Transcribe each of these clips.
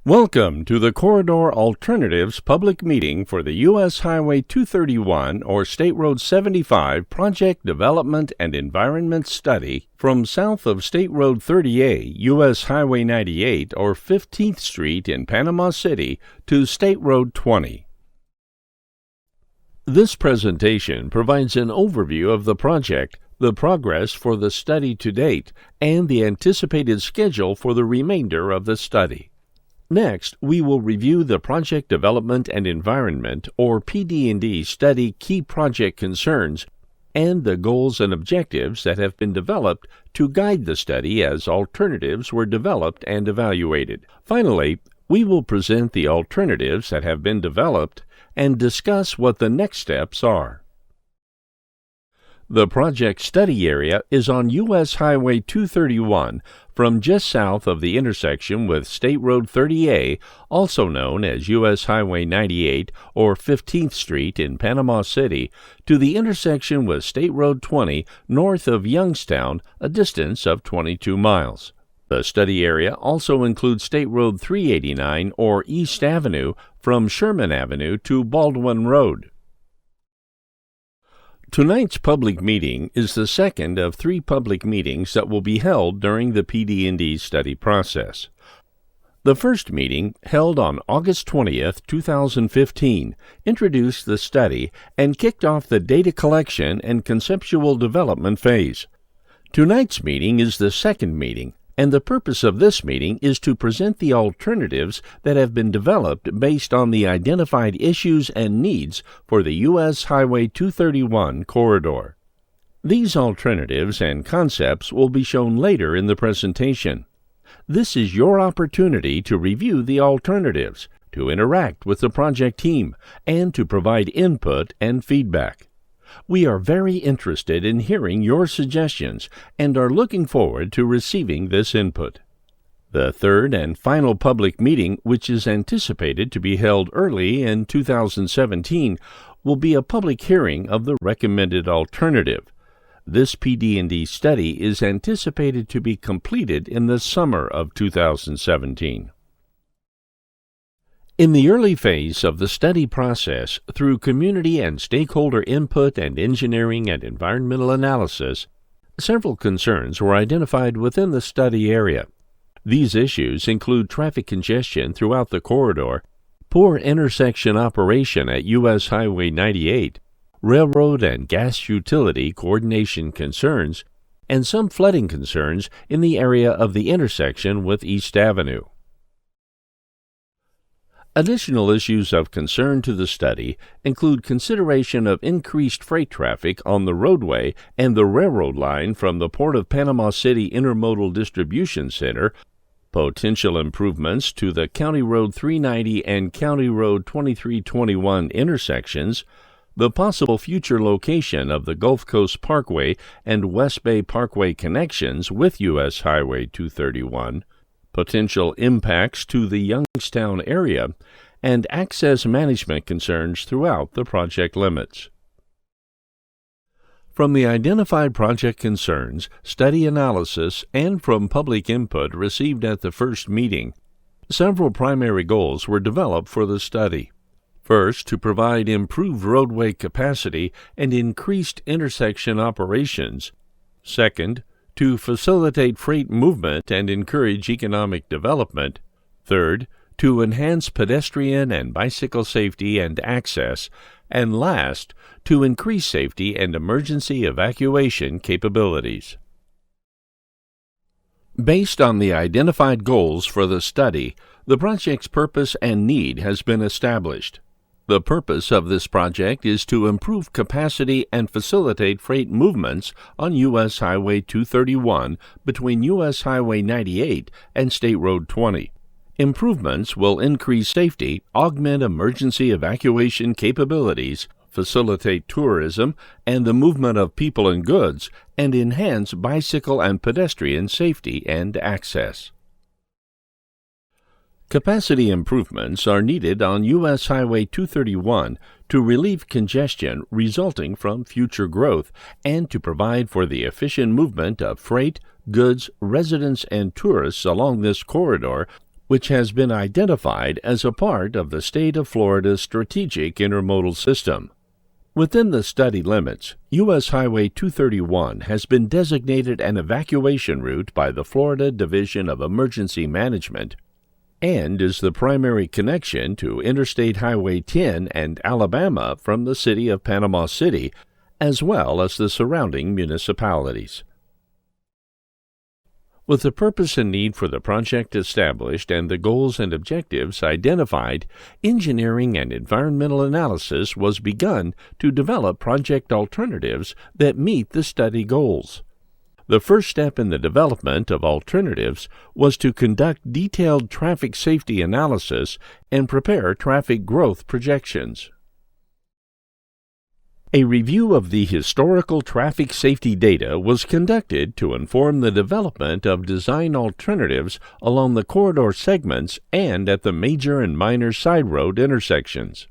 Welcome to the Corridor Alternatives public meeting for the U.S. Highway 231 or State Road 75 Project Development and Environment Study from south of State Road 30A, U.S. Highway 98 or 15th Street in Panama City to State Road 20. This presentation provides an overview of the project, the progress for the study to date, and the anticipated schedule for the remainder of the study. Next, we will review the Project Development and Environment, or PD&E Study Key Project Concerns, and the goals and objectives that have been developed to guide the study as alternatives were developed and evaluated. Finally, we will present the alternatives that have been developed and discuss what the next steps are. The project study area is on U.S. Highway 231 from just south of the intersection with State Road 30A, also known as U.S. Highway 98 or 15th Street in Panama City, to the intersection with State Road 20 north of Youngstown, a distance of 22 miles. The study area also includes State Road 389 or East Avenue from Sherman Avenue to Baldwin Road. Tonight's public meeting is the second of 3 public meetings that will be held during the PD&E study process. The first meeting, held on August 20th, 2015, introduced the study and kicked off the data collection and conceptual development phase. Tonight's meeting is the second meeting, and the purpose of this meeting is to present the alternatives that have been developed based on the identified issues and needs for the U.S. Highway 231 corridor. These alternatives and concepts will be shown later in the presentation. This is your opportunity to review the alternatives, to interact with the project team, and to provide input and feedback. We are very interested in hearing your suggestions and are looking forward to receiving this input. The third and final public meeting, which is anticipated to be held early in 2017, will be a public hearing of the recommended alternative. This PD&E study is anticipated to be completed in the summer of 2017. In the early phase of the study process, through community and stakeholder input and engineering and environmental analysis, several concerns were identified within the study area. These issues include traffic congestion throughout the corridor, poor intersection operation at U.S. Highway 98, railroad and gas utility coordination concerns, and some flooding concerns in the area of the intersection with East Avenue. Additional issues of concern to the study include consideration of increased freight traffic on the roadway and the railroad line from the Port of Panama City Intermodal Distribution Center, potential improvements to the County Road 390 and County Road 2321 intersections, the possible future location of the Gulf Coast Parkway and West Bay Parkway connections with U.S. Highway 231, potential impacts to the Youngstown area, and access management concerns throughout the project limits. From the identified project concerns, study analysis, and from public input received at the first meeting, several primary goals were developed for the study. First, to provide improved roadway capacity and increased intersection operations. Second, to facilitate freight movement and encourage economic development. Third, to enhance pedestrian and bicycle safety and access. And last, to increase safety and emergency evacuation capabilities. Based on the identified goals for the study, the project's purpose and need has been established. The purpose of this project is to improve capacity and facilitate freight movements on U.S. Highway 231 between U.S. Highway 98 and State Road 20. Improvements will increase safety, augment emergency evacuation capabilities, facilitate tourism and the movement of people and goods, and enhance bicycle and pedestrian safety and access. Capacity improvements are needed on U.S. Highway 231 to relieve congestion resulting from future growth and to provide for the efficient movement of freight, goods, residents, and tourists along this corridor which has been identified as a part of the state of Florida's strategic intermodal system. Within the study limits, U.S. Highway 231 has been designated an evacuation route by the Florida Division of Emergency Management and is the primary connection to Interstate Highway 10 and Alabama from the city of Panama City, as well as the surrounding municipalities. With the purpose and need for the project established and the goals and objectives identified, engineering and environmental analysis was begun to develop project alternatives that meet the study goals. The first step in the development of alternatives was to conduct detailed traffic safety analysis and prepare traffic growth projections. A review of the historical traffic safety data was conducted to inform the development of design alternatives along the corridor segments and at the major and minor side road intersections.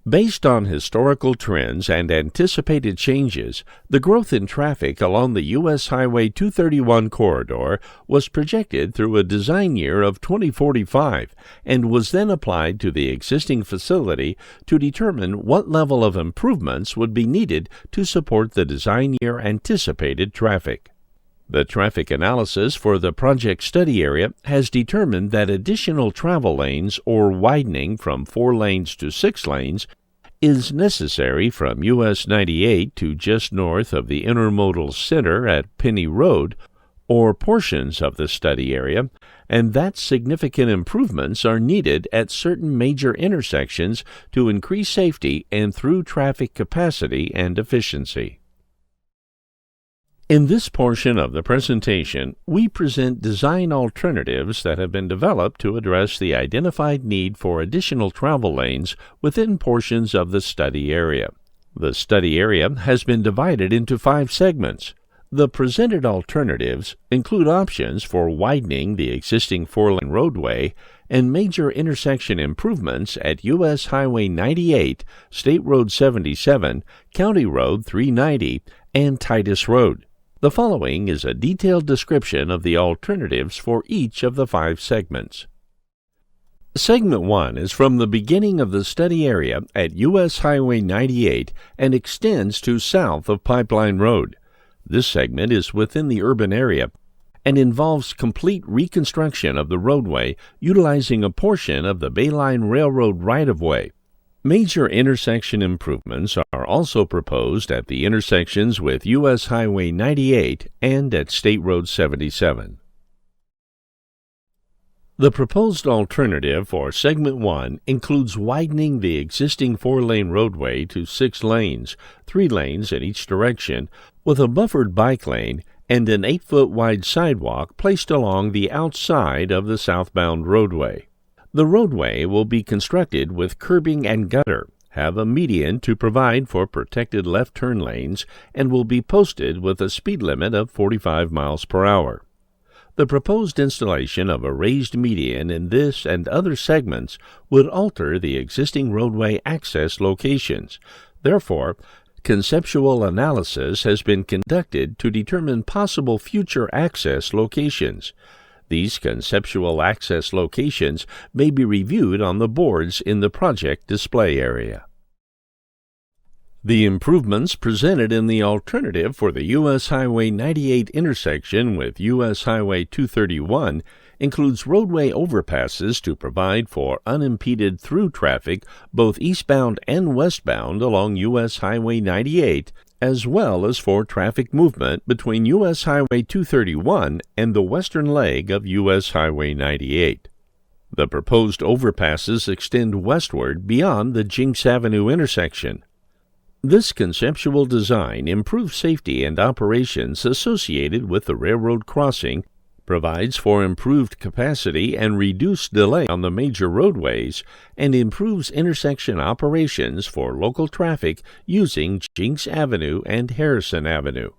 Based on historical trends and anticipated changes, the growth in traffic along the U.S. Highway 231 corridor was projected through a design year of 2045 and was then applied to the existing facility to determine what level of improvements would be needed to support the design year anticipated traffic. The traffic analysis for the project study area has determined that additional travel lanes or widening from 4 lanes to 6 lanes is necessary from US 98 to just north of the intermodal center at Penny Road or portions of the study area, and that significant improvements are needed at certain major intersections to increase safety and through traffic capacity and efficiency. In this portion of the presentation, we present design alternatives that have been developed to address the identified need for additional travel lanes within portions of the study area. The study area has been divided into 5 segments. The presented alternatives include options for widening the existing 4-lane roadway and major intersection improvements at U.S. Highway 98, State Road 77, County Road 390, and Titus Road. The following is a detailed description of the alternatives for each of the 5 segments. Segment 1 is from the beginning of the study area at U.S. Highway 98 and extends to south of Pipeline Road. This segment is within the urban area and involves complete reconstruction of the roadway utilizing a portion of the Bayline Railroad right-of-way. Major intersection improvements are also proposed at the intersections with U.S. Highway 98 and at State Road 77. The proposed alternative for Segment 1 includes widening the existing 4-lane roadway to 6 lanes, 3 lanes in each direction, with a buffered bike lane and an 8-foot wide sidewalk placed along the outside of the southbound roadway. The roadway will be constructed with curbing and gutter, have a median to provide for protected left turn lanes, and will be posted with a speed limit of 45 miles per hour. The proposed installation of a raised median in this and other segments would alter the existing roadway access locations. Therefore, conceptual analysis has been conducted to determine possible future access locations. These conceptual access locations may be reviewed on the boards in the project display area. The improvements presented in the alternative for the U.S. Highway 98 intersection with U.S. Highway 231 includes roadway overpasses to provide for unimpeded through traffic both eastbound and westbound along U.S. Highway 98, as well as for traffic movement between U.S. Highway 231 and the western leg of U.S. Highway 98. The proposed overpasses extend westward beyond the Jinks Avenue intersection. This conceptual design improves safety and operations associated with the railroad crossing, provides for improved capacity and reduced delay on the major roadways, and improves intersection operations for local traffic using Jinks Avenue and Harrison Avenue.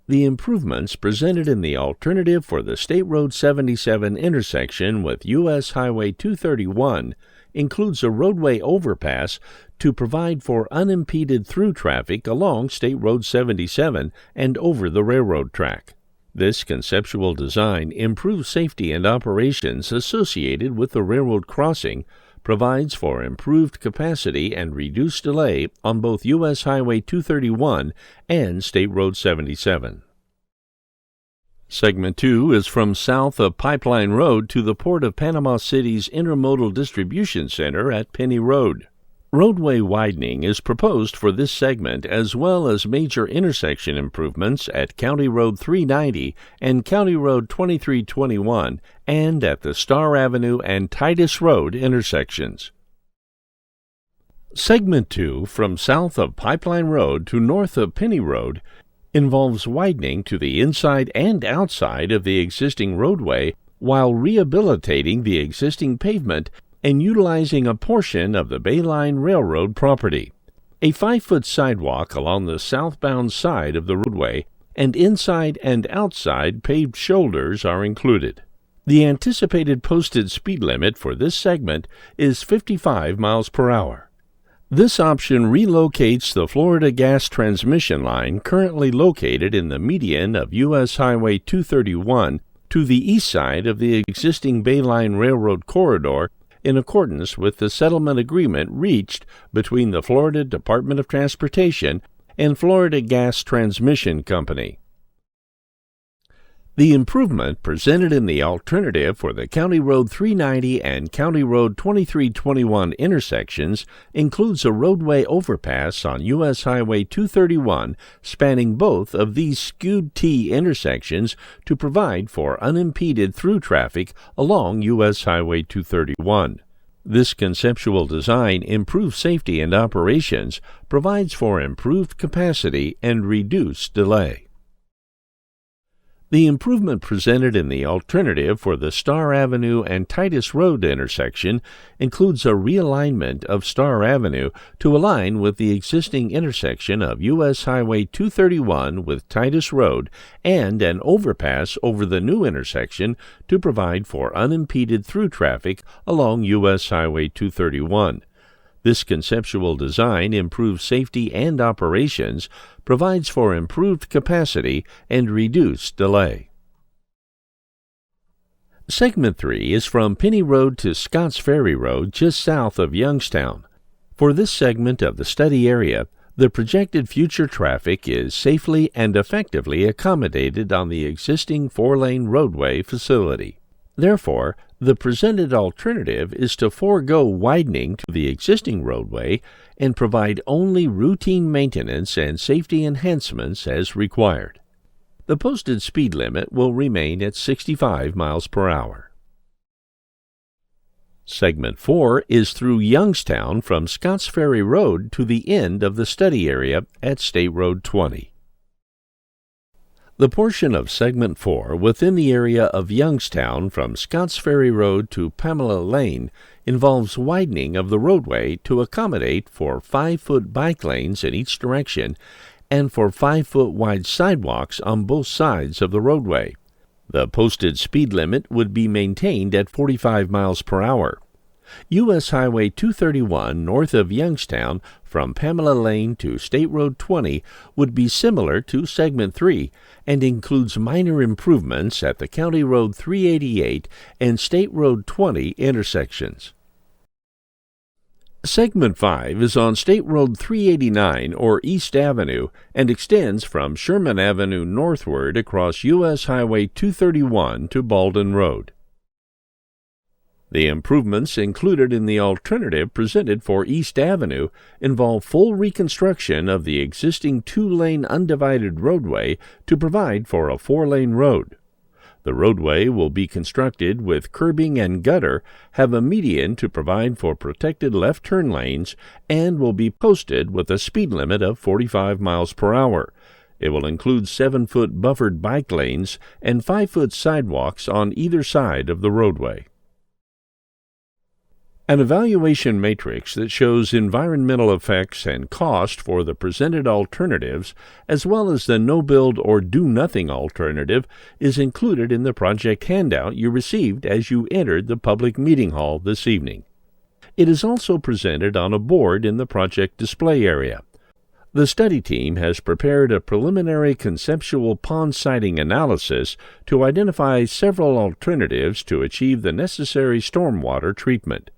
The improvements presented in the alternative for the State Road 77 intersection with U.S. Highway 231 includes a roadway overpass to provide for unimpeded through traffic along State Road 77 and over the railroad track. This conceptual design improves safety and operations associated with the railroad crossing, provides for improved capacity and reduced delay on both U.S. Highway 231 and State Road 77. Segment 2 is from south of Pipeline Road to the Port of Panama City's Intermodal Distribution Center at Penny Road. Roadway widening is proposed for this segment, as well as major intersection improvements at County Road 390 and County Road 2321 and at the Star Avenue and Titus Road intersections. Segment 2, from south of Pipeline Road to north of Penny Road, involves widening to the inside and outside of the existing roadway while rehabilitating the existing pavement and utilizing a portion of the Bayline Railroad property. A 5-foot sidewalk along the southbound side of the roadway and inside and outside paved shoulders are included. The anticipated posted speed limit for this segment is 55 miles per hour. This option relocates the Florida gas transmission line currently located in the median of U.S. Highway 231 to the east side of the existing Bayline Railroad corridor in accordance with the settlement agreement reached between the Florida Department of Transportation and Florida Gas Transmission Company. The improvement presented in the alternative for the County Road 390 and County Road 2321 intersections includes a roadway overpass on U.S. Highway 231 spanning both of these skewed T intersections to provide for unimpeded through traffic along U.S. Highway 231. This conceptual design improves safety and operations, provides for improved capacity, and reduced delay. The improvement presented in the alternative for the Star Avenue and Titus Road intersection includes a realignment of Star Avenue to align with the existing intersection of U.S. Highway 231 with Titus Road and an overpass over the new intersection to provide for unimpeded through traffic along U.S. Highway 231. This conceptual design improves safety and operations, provides for improved capacity, and reduced delay. Segment 3 is from Penny Road to Scotts Ferry Road just south of Youngstown. For this segment of the study area, the projected future traffic is safely and effectively accommodated on the existing 4-lane roadway facility. Therefore, the presented alternative is to forego widening to the existing roadway and provide only routine maintenance and safety enhancements as required. The posted speed limit will remain at 65 miles per hour. Segment 4 is through Youngstown from Scotts Ferry Road to the end of the study area at State Road 20. The portion of Segment 4 within the area of Youngstown from Scotts Ferry Road to Pamela Lane involves widening of the roadway to accommodate for 5-foot bike lanes in each direction and for 5-foot wide sidewalks on both sides of the roadway. The posted speed limit would be maintained at 45 miles per hour. U.S. Highway 231 north of Youngstown from Pamela Lane to State Road 20 would be similar to Segment 3 and includes minor improvements at the County Road 388 and State Road 20 intersections. Segment 5 is on State Road 389 or East Avenue and extends from Sherman Avenue northward across U.S. Highway 231 to Baldwin Road. The improvements included in the alternative presented for East Avenue involve full reconstruction of the existing 2-lane undivided roadway to provide for a 4-lane road. The roadway will be constructed with curbing and gutter, have a median to provide for protected left turn lanes, and will be posted with a speed limit of 45 miles per hour. It will include 7-foot buffered bike lanes and 5-foot sidewalks on either side of the roadway. An evaluation matrix that shows environmental effects and cost for the presented alternatives, as well as the no-build or do-nothing alternative, is included in the project handout you received as you entered the public meeting hall this evening. It is also presented on a board in the project display area. The study team has prepared a preliminary conceptual pond siting analysis to identify several alternatives to achieve the necessary stormwater treatment.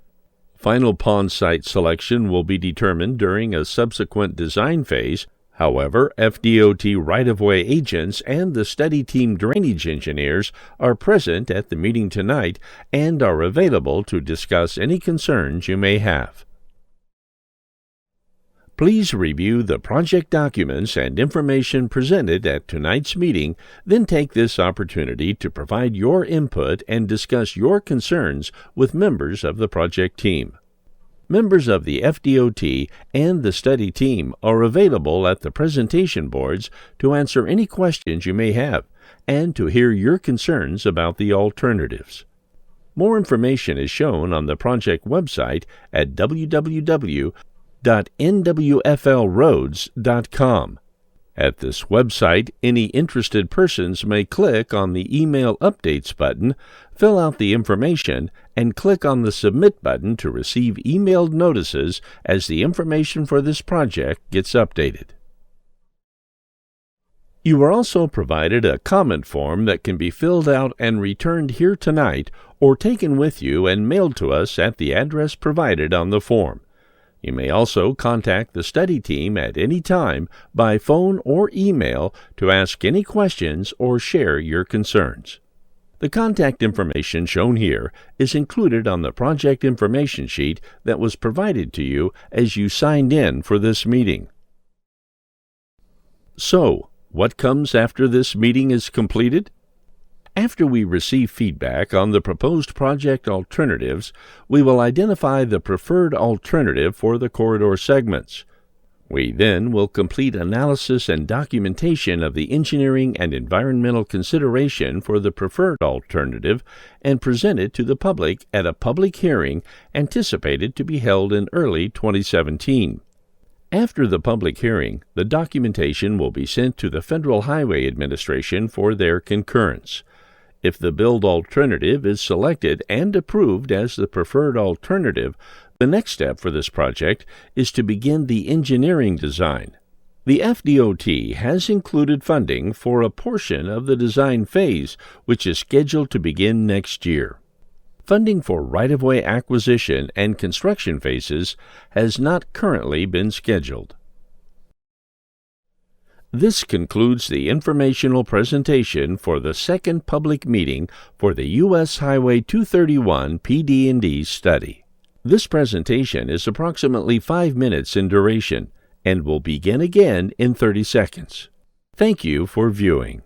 Final pond site selection will be determined during a subsequent design phase. However, FDOT right-of-way agents and the study team drainage engineers are present at the meeting tonight and are available to discuss any concerns you may have. Please review the project documents and information presented at tonight's meeting, then take this opportunity to provide your input and discuss your concerns with members of the project team. Members of the FDOT and the study team are available at the presentation boards to answer any questions you may have and to hear your concerns about the alternatives. More information is shown on the project website at www.nwflroads.com. At this website, any interested persons may click on the Email Updates button, fill out the information, and click on the Submit button to receive emailed notices as the information for this project gets updated. You are also provided a comment form that can be filled out and returned here tonight or taken with you and mailed to us at the address provided on the form. You may also contact the study team at any time by phone or email to ask any questions or share your concerns. The contact information shown here is included on the project information sheet that was provided to you as you signed in for this meeting. So, what comes after this meeting is completed? After we receive feedback on the proposed project alternatives, we will identify the preferred alternative for the corridor segments. We then will complete analysis and documentation of the engineering and environmental consideration for the preferred alternative and present it to the public at a public hearing anticipated to be held in early 2017. After the public hearing, the documentation will be sent to the Federal Highway Administration for their concurrence. If the build alternative is selected and approved as the preferred alternative, the next step for this project is to begin the engineering design. The FDOT has included funding for a portion of the design phase, which is scheduled to begin next year. Funding for right-of-way acquisition and construction phases has not currently been scheduled. This concludes the informational presentation for the second public meeting for the U.S. Highway 231 PD&E study. This presentation is approximately 5 minutes in duration and will begin again in 30 seconds. Thank you for viewing.